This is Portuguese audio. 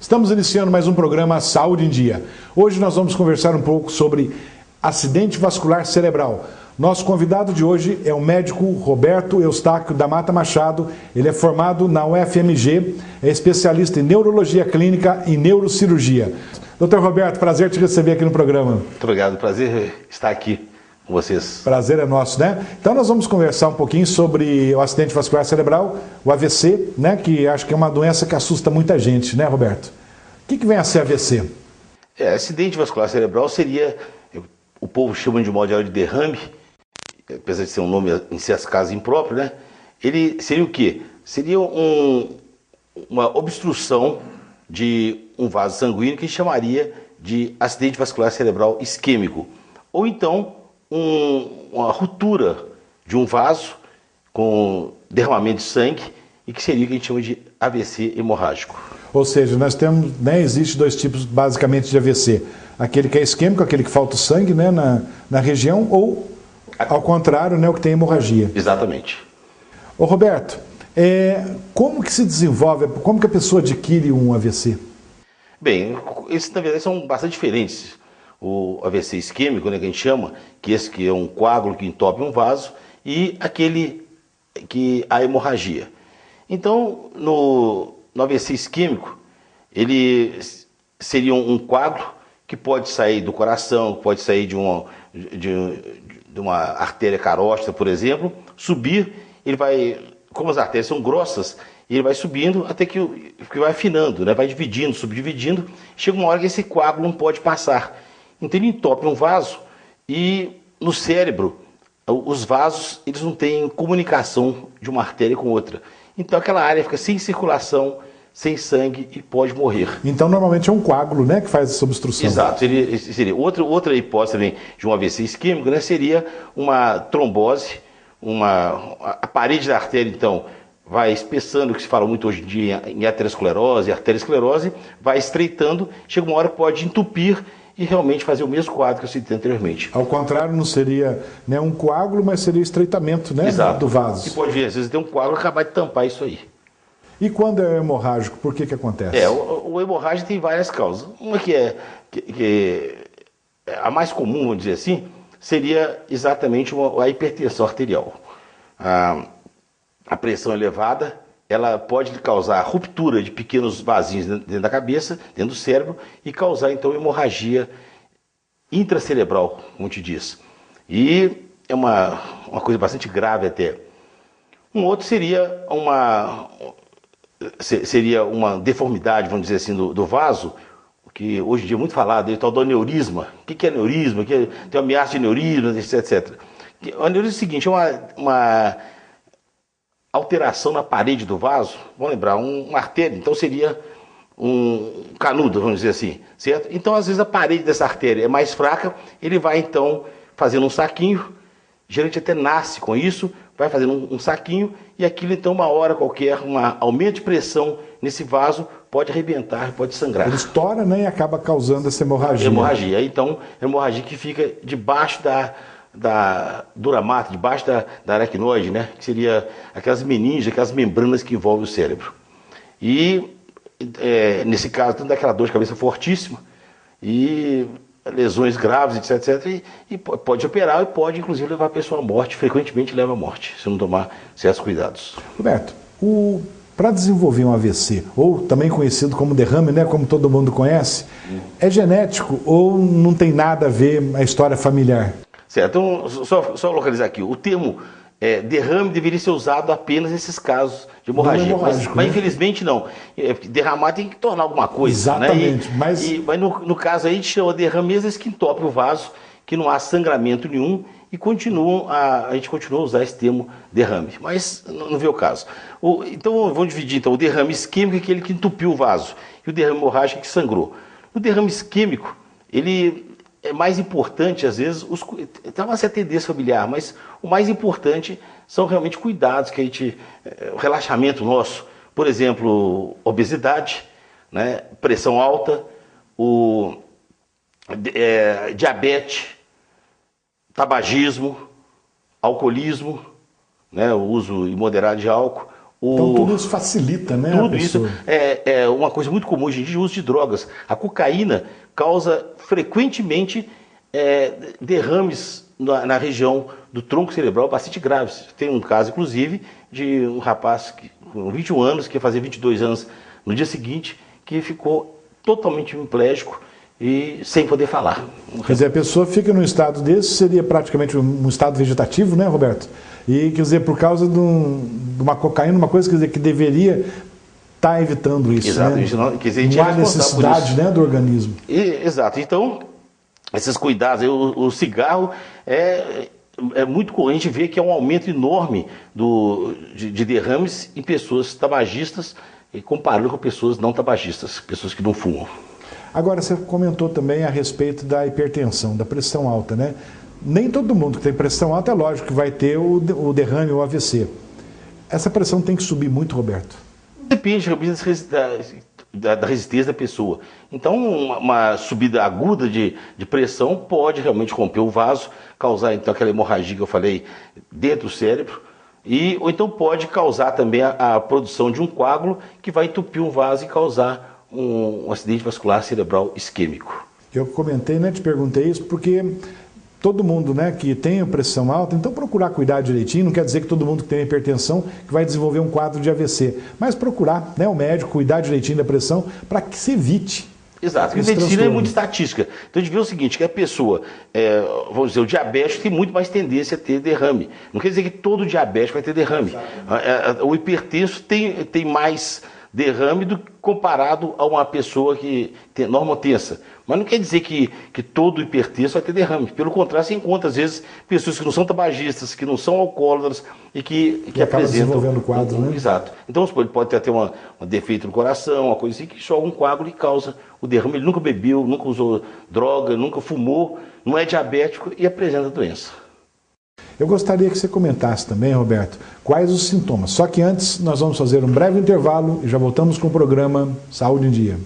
Estamos iniciando mais um programa Saúde em Dia. Hoje nós vamos conversar um pouco sobre acidente vascular cerebral. Nosso convidado de hoje é o médico Roberto Eustáquio da Mata Machado. Ele é formado na UFMG, é especialista em neurologia clínica e neurocirurgia. Doutor Roberto, prazer te receber aqui no programa. Muito obrigado, prazer estar aqui com vocês. Prazer é nosso, né? Então nós vamos conversar um pouquinho sobre o acidente vascular cerebral, o AVC, né? Que acho que é uma doença que assusta muita gente, né, Roberto? O que vem a ser AVC? Acidente vascular cerebral seria, o povo chama de modo geral de derrame, apesar de ser um nome em certos casos impróprio, né? Ele seria o quê? Seria uma obstrução de um vaso sanguíneo que a gente chamaria de acidente vascular cerebral isquêmico. Ou então uma ruptura de um vaso com derramamento de sangue e que seria o que a gente chama de AVC hemorrágico. Ou seja, nós temos, né, existe dois tipos basicamente de AVC. Aquele que é isquêmico, aquele que falta o sangue, né, na região, ou ao contrário, né, o que tem hemorragia. Exatamente. Ô Roberto, como que se desenvolve, como que a pessoa adquire um AVC? Bem, esses na verdade são bastante diferentes. O AVC isquêmico, né, que a gente chama, que é um coágulo que entope um vaso, e aquele que a hemorragia. Então, no AVC isquêmico, ele seria um coágulo que pode sair do coração, pode sair de uma artéria carótida, por exemplo, subir, ele vai, como as artérias são grossas, ele vai subindo até que vai afinando, né, vai dividindo, subdividindo, chega uma hora que esse coágulo não pode passar. Então ele entope um vaso e no cérebro, os vasos eles não têm comunicação de uma artéria com outra. Então aquela área fica sem circulação, sem sangue e pode morrer. Então normalmente é um coágulo, né, que faz essa obstrução. Exato. Seria outra hipótese também de um AVC isquêmico, né, seria uma trombose, a parede da artéria então vai espessando, o que se fala muito hoje em dia em aterosclerose, arteriosclerose, vai estreitando, chega uma hora que pode entupir e realmente fazer o mesmo quadro que eu citei anteriormente. Ao contrário, não seria, né, um coágulo, mas seria estreitamento, né, do vaso. E pode ver, às vezes tem um coágulo acabar de tampar isso aí. E quando é hemorrágico, por que acontece? O hemorrágico tem várias causas. Uma que é a mais comum, vamos dizer assim, seria exatamente a hipertensão arterial. A pressão elevada, ela pode causar ruptura de pequenos vasinhos dentro da cabeça, dentro do cérebro, e causar, então, hemorragia intracerebral, como te diz. E é uma coisa bastante grave até. Um outro seria uma deformidade, vamos dizer assim, do vaso, que hoje em dia é muito falado, o tal do aneurisma. O que é aneurisma? Tem uma ameaça de aneurisma, etc. O aneurisma é o seguinte, é uma alteração na parede do vaso, vamos lembrar, uma artéria, então seria um canudo, vamos dizer assim, certo? Então, às vezes, a parede dessa artéria é mais fraca, ele vai, então, fazendo um saquinho, geralmente até nasce com isso, vai fazendo um saquinho, e aquilo, então, uma hora qualquer, um aumento de pressão nesse vaso, pode arrebentar, pode sangrar. Ele estoura, né, e acaba causando essa hemorragia. Hemorragia, então, hemorragia que fica debaixo da duramata, debaixo da aracnoide, né? Que seria aquelas meninges, aquelas membranas que envolvem o cérebro. E, nesse caso, tem daquela dor de cabeça fortíssima e lesões graves, etc. E pode operar e pode, inclusive, levar a pessoa à morte. Frequentemente leva à morte, se não tomar certos cuidados. Roberto, para desenvolver um AVC, ou também conhecido como derrame, né, como todo mundo conhece, é genético ou não tem nada a ver a história familiar? Certo, então, só localizar aqui, o termo derrame deveria ser usado apenas nesses casos de hemorragia, mas infelizmente não. Derramar tem que tornar alguma coisa. Exatamente. Né? Mas no caso aí a gente chama derrame mesmo esse que entope o vaso, que não há sangramento nenhum e a gente continua a usar esse termo derrame, mas não vê o caso. Então vamos dividir então, o derrame isquêmico é aquele que entupiu o vaso e o derrame hemorrágico que sangrou. O derrame isquêmico, ele é mais importante, às vezes, tem uma certa tendência familiar, mas o mais importante são realmente cuidados que a gente, o relaxamento nosso, por exemplo, obesidade, né, pressão alta, diabetes, tabagismo, alcoolismo, né, o uso imoderado de álcool, Então tudo isso facilita, né? Tudo isso é uma coisa muito comum hoje em dia, o uso de drogas. A cocaína causa frequentemente derrames na região do tronco cerebral bastante graves. Tem um caso, inclusive, de um rapaz com 21 anos, que ia fazer 22 anos no dia seguinte, que ficou totalmente hemiplégico e sem poder falar. Quer dizer, a pessoa fica num estado desse, seria praticamente um estado vegetativo, né, Roberto? E, quer dizer, por causa de uma cocaína, uma coisa, quer dizer, que deveria estar evitando isso. Exato, né? quer dizer, a gente não há necessidade, né, do organismo. Exato, então, esses cuidados, o cigarro é muito corrente, a gente vê que é um aumento enorme de derrames em pessoas tabagistas, comparando com pessoas não tabagistas, pessoas que não fumam. Agora, você comentou também a respeito da hipertensão, da pressão alta, né? Nem todo mundo que tem pressão alta, é lógico que vai ter o derrame ou AVC. Essa pressão tem que subir muito, Roberto? Depende da resistência da pessoa. Então, uma subida aguda de pressão pode realmente romper o vaso, causar então aquela hemorragia que eu falei dentro do cérebro, ou então pode causar também a produção de um coágulo que vai entupir um vaso e causar um acidente vascular cerebral isquêmico. Eu comentei, né, te perguntei isso porque todo mundo, né, que tem pressão alta, então procurar cuidar direitinho, não quer dizer que todo mundo que tem hipertensão que vai desenvolver um quadro de AVC, mas procurar, né, o médico cuidar direitinho da pressão para que se evite. Exato, porque medicina é muito estatística. Então a gente vê o seguinte, que a pessoa, vamos dizer, o diabético tem muito mais tendência a ter derrame. Não quer dizer que todo diabético vai ter derrame. O hipertenso tem mais derrame comparado a uma pessoa que tem normotensa. Mas não quer dizer que todo hipertenso vai ter derrame. Pelo contrário, você encontra, às vezes, pessoas que não são tabagistas, que não são alcoólatras e que apresentam... desenvolvendo quadro, né? Exato. Então, pode ter um defeito no coração, uma coisa assim, que joga um coágulo e causa o derrame. Ele nunca bebeu, nunca usou droga, nunca fumou, não é diabético e apresenta a doença. Eu gostaria que você comentasse também, Roberto, quais os sintomas. Só que antes nós vamos fazer um breve intervalo e já voltamos com o programa Saúde em Dia.